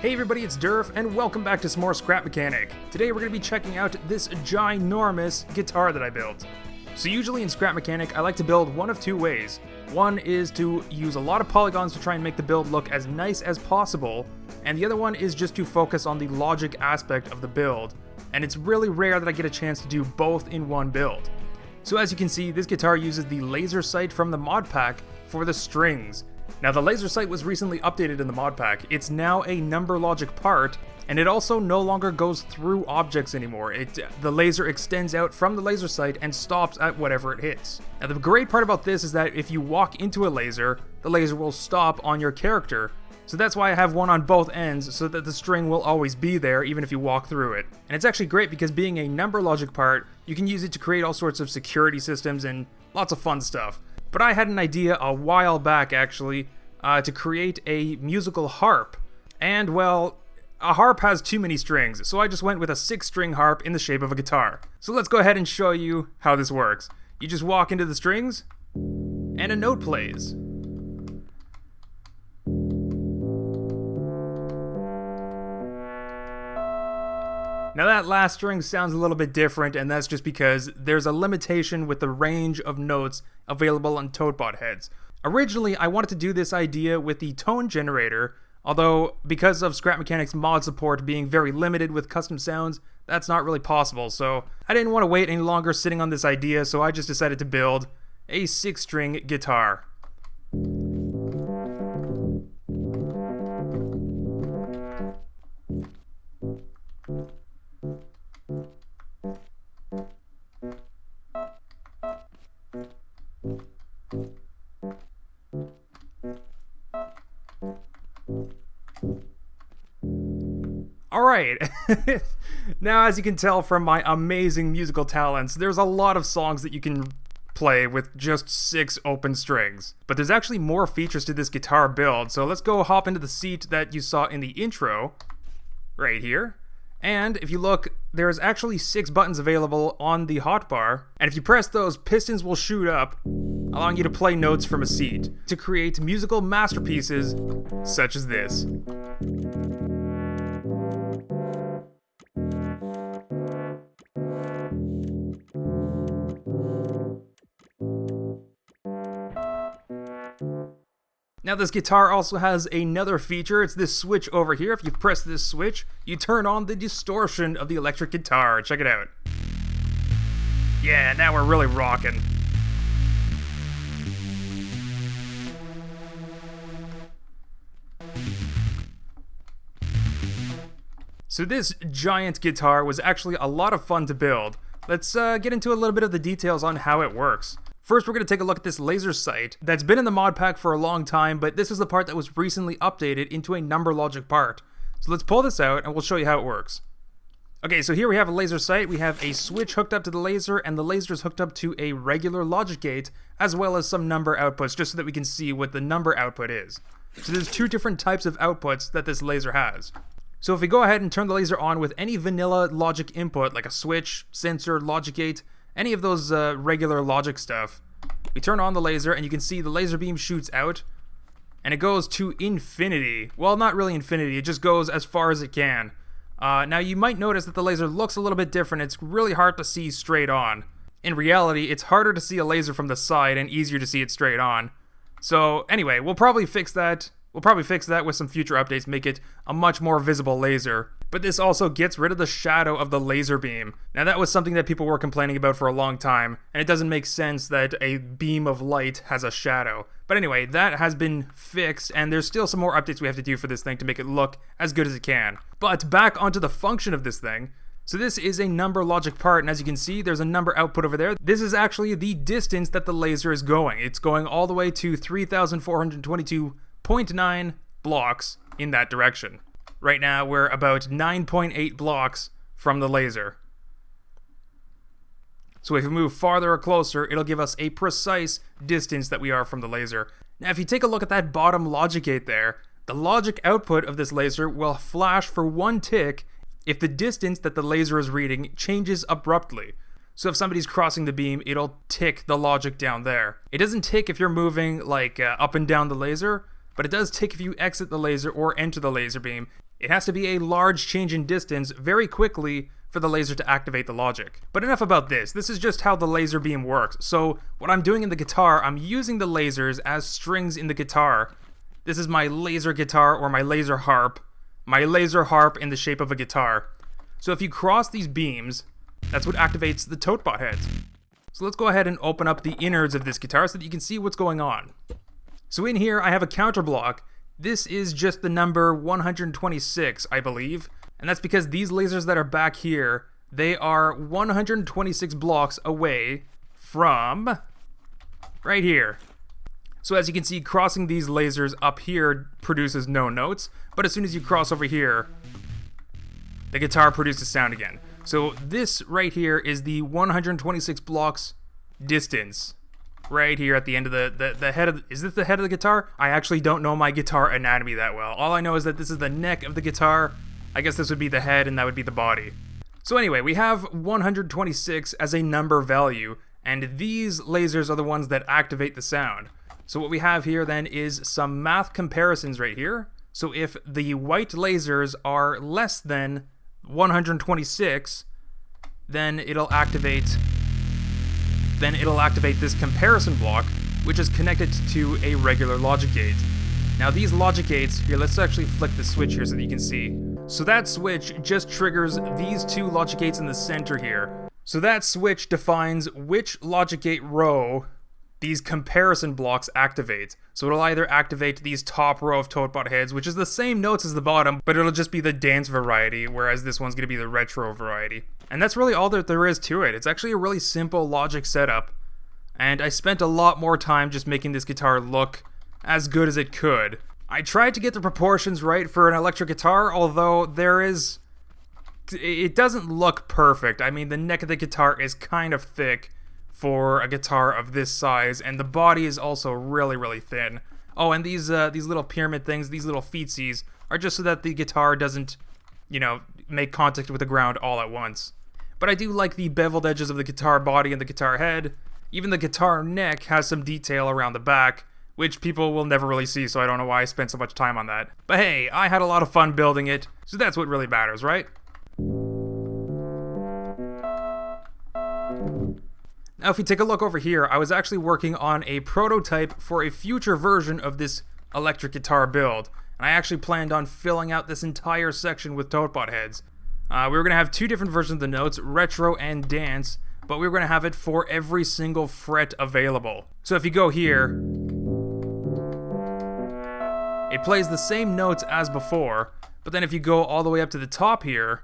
Hey everybody, it's Durf, and welcome back to some more Scrap Mechanic. Today we're going to be checking out this ginormous guitar that I built. So usually in Scrap Mechanic, I like to build one of two ways. One is to use a lot of polygons to try and make the build look as nice as possible, and the other one is just to focus on the logic aspect of the build. And it's really rare that I get a chance to do both in one build. So as you can see, this guitar uses the laser sight from the mod pack for the strings. Now the laser sight was recently updated in the mod pack. It's now a number logic part, and it also no longer goes through objects anymore. The laser extends out from the laser sight and stops at whatever it hits. Now the great part about this is that if you walk into a laser, the laser will stop on your character. So that's why I have one on both ends, so that the string will always be there even if you walk through it. And it's actually great because being a number logic part, you can use it to create all sorts of security systems and lots of fun stuff. But I had an idea a while back, actually, to create a musical harp. And, well, a harp has too many strings, so I just went with a 6-string harp in the shape of a guitar. So let's go ahead and show you how this works. You just walk into the strings, and a note plays. Now that last string sounds a little bit different, and that's just because there's a limitation with the range of notes available on ToadBot heads. Originally, I wanted to do this idea with the tone generator, although because of Scrap Mechanic's mod support being very limited with custom sounds, that's not really possible, so I didn't want to wait any longer sitting on this idea, so I just decided to build a 6-string guitar. Alright, now as you can tell from my amazing musical talents, there's a lot of songs that you can play with just 6 open strings. But there's actually more features to this guitar build, so let's go hop into the seat that you saw in the intro, right here. And if you look, there's actually 6 buttons available on the hotbar, and if you press those, pistons will shoot up, allowing you to play notes from a seat, to create musical masterpieces such as this. Now this guitar also has another feature. It's this switch over here. If you press this switch, you turn on the distortion of the electric guitar. Check it out. Yeah, now we're really rocking. So this giant guitar was actually a lot of fun to build. Let's get into a little bit of the details on how it works. First, we're going to take a look at this laser sight that's been in the mod pack for a long time, but this is the part that was recently updated into a number logic part. So let's pull this out and we'll show you how it works. Okay, so here we have a laser sight. We have a switch hooked up to the laser, and the laser is hooked up to a regular logic gate, as well as some number outputs, just so that we can see what the number output is. So there's 2 different types of outputs that this laser has. So if we go ahead and turn the laser on with any vanilla logic input, like a switch, sensor, logic gate, any of those regular logic stuff, we turn on the laser and you can see the laser beam shoots out and it goes to infinity. Well, not really infinity, it just goes as far as it can. Now you might notice that the laser looks a little bit different. It's really hard to see straight on. In reality, it's harder to see a laser from the side and easier to see it straight on. So anyway, we'll probably fix that. We'll probably fix that with some future updates, make it a much more visible laser. But this also gets rid of the shadow of the laser beam. Now that was something that people were complaining about for a long time, and it doesn't make sense that a beam of light has a shadow. But anyway, that has been fixed, and there's still some more updates we have to do for this thing to make it look as good as it can. But back onto the function of this thing. So this is a number logic part, and as you can see, there's a number output over there. This is actually the distance that the laser is going. It's going all the way to 3,422.9 blocks in that direction. Right now, we're about 9.8 blocks from the laser. So if we move farther or closer, it'll give us a precise distance that we are from the laser. Now, if you take a look at that bottom logic gate there, the logic output of this laser will flash for 1 tick if the distance that the laser is reading changes abruptly. So if somebody's crossing the beam, it'll tick the logic down there. It doesn't tick if you're moving like up and down the laser, but it does tick if you exit the laser or enter the laser beam. It has to be a large change in distance very quickly for the laser to activate the logic. But enough about this. This is just how the laser beam works. So what I'm doing in the guitar, I'm using the lasers as strings in the guitar. This is my laser guitar, or my laser harp. My laser harp in the shape of a guitar. So if you cross these beams, that's what activates the totebot heads. So let's go ahead and open up the innards of this guitar so that you can see what's going on. So in here, I have a counter block. This is just the number 126, I believe. And that's because these lasers that are back here, they are 126 blocks away from right here. So as you can see, crossing these lasers up here produces no notes, but as soon as you cross over here, the guitar produces sound again. So this right here is the 126 blocks distance. Right here at the end of the head of is this the head of the guitar? I actually don't know my guitar anatomy that well. All I know is that this is the neck of the guitar. I guess this would be the head and that would be the body. So anyway, we have 126 as a number value, and these lasers are the ones that activate the sound. So what we have here then is some math comparisons right here. So if the white lasers are less than 126, then it'll activate this comparison block, which is connected to a regular logic gate. Now these logic gates, here, let's actually flick the switch here so that you can see. So that switch just triggers these two logic gates in the center here. So that switch defines which logic gate row these comparison blocks activate. So it'll either activate these top row of totebot heads, which is the same notes as the bottom, but it'll just be the dance variety, whereas this one's going to be the retro variety. And that's really all that there is to it. It's actually a really simple logic setup, and I spent a lot more time just making this guitar look as good as it could. I tried to get the proportions right for an electric guitar, although it doesn't look perfect. I mean, the neck of the guitar is kind of thick for a guitar of this size, and the body is also really, really thin. Oh, and these little pyramid things, these little feetsies, are just so that the guitar doesn't, make contact with the ground all at once. But I do like the beveled edges of the guitar body and the guitar head. Even the guitar neck has some detail around the back, which people will never really see, so I don't know why I spent so much time on that. But hey, I had a lot of fun building it, so that's what really matters, right? Now if you take a look over here, I was actually working on a prototype for a future version of this electric guitar build, and I actually planned on filling out this entire section with totebot heads. We were going to have two different versions of the notes, retro and dance, but we were going to have it for every single fret available. So if you go here, it plays the same notes as before, but then if you go all the way up to the top here,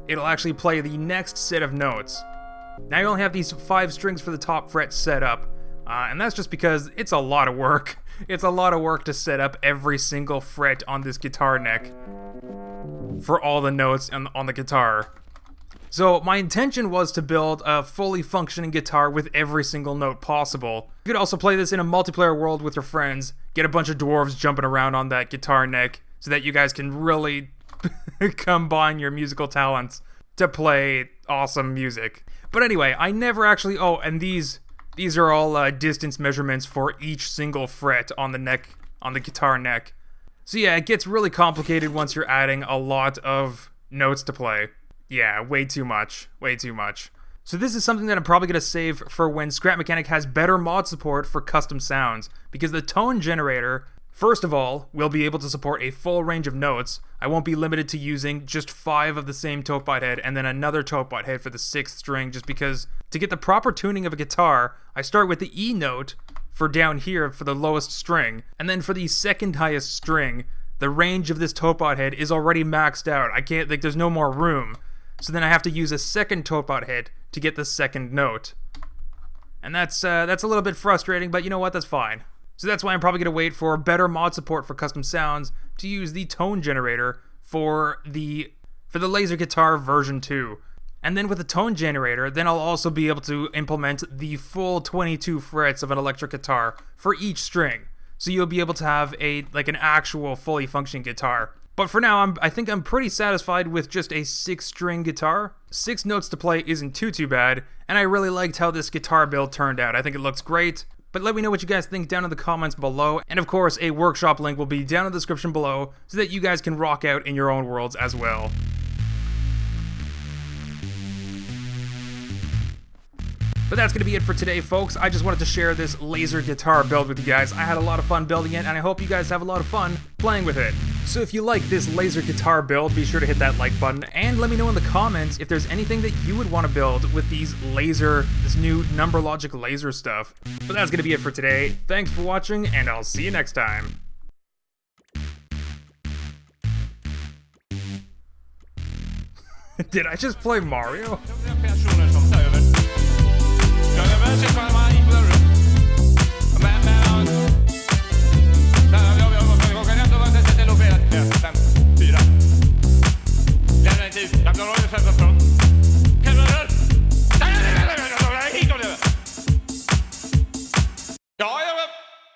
it'll actually play the next set of notes. Now you only have these 5 strings for the top fret set up, and that's just because it's a lot of work. It's a lot of work to set up every single fret on this guitar neck for all the notes on the guitar. So my intention was to build a fully functioning guitar with every single note possible. You could also play this in a multiplayer world with your friends, get a bunch of dwarves jumping around on that guitar neck so that you guys can really combine your musical talents to play awesome music. But anyway, I never actually... Oh, and these are all distance measurements for each single fret on the neck, on the guitar neck. So yeah, it gets really complicated once you're adding a lot of notes to play. Yeah, way too much. Way too much. So this is something that I'm probably going to save for when Scrap Mechanic has better mod support for custom sounds, because the tone generator, first of all, will be able to support a full range of notes. I won't be limited to using just 5 of the same totebot head and then another totebot head for the 6th string, just because to get the proper tuning of a guitar, I start with the E note for down here for the lowest string, and then for the second highest string, the range of this totebot head is already maxed out. I can't, there's no more room. So then I have to use a second totebot head to get the second note. And that's a little bit frustrating, but you know what, that's fine. So that's why I'm probably going to wait for better mod support for custom sounds to use the tone generator for the laser guitar version 2. And then with the tone generator, then I'll also be able to implement the full 22 frets of an electric guitar for each string. So you'll be able to have an actual fully functioning guitar. But for now, I think I'm pretty satisfied with just a 6-string guitar. 6 notes to play isn't too bad, and I really liked how this guitar build turned out. I think it looks great. But let me know what you guys think down in the comments below, and of course a workshop link will be down in the description below so that you guys can rock out in your own worlds as well. But that's going to be it for today, folks. I just wanted to share this laser guitar build with you guys. I had a lot of fun building it, and I hope you guys have a lot of fun playing with it. So if you like this laser guitar build, be sure to hit that like button, and let me know in the comments if there's anything that you would want to build with this new number logic laser stuff. But that's going to be it for today. Thanks for watching, and I'll see you next time. Did I just play Mario? Definitivt. Jag går över 5 från.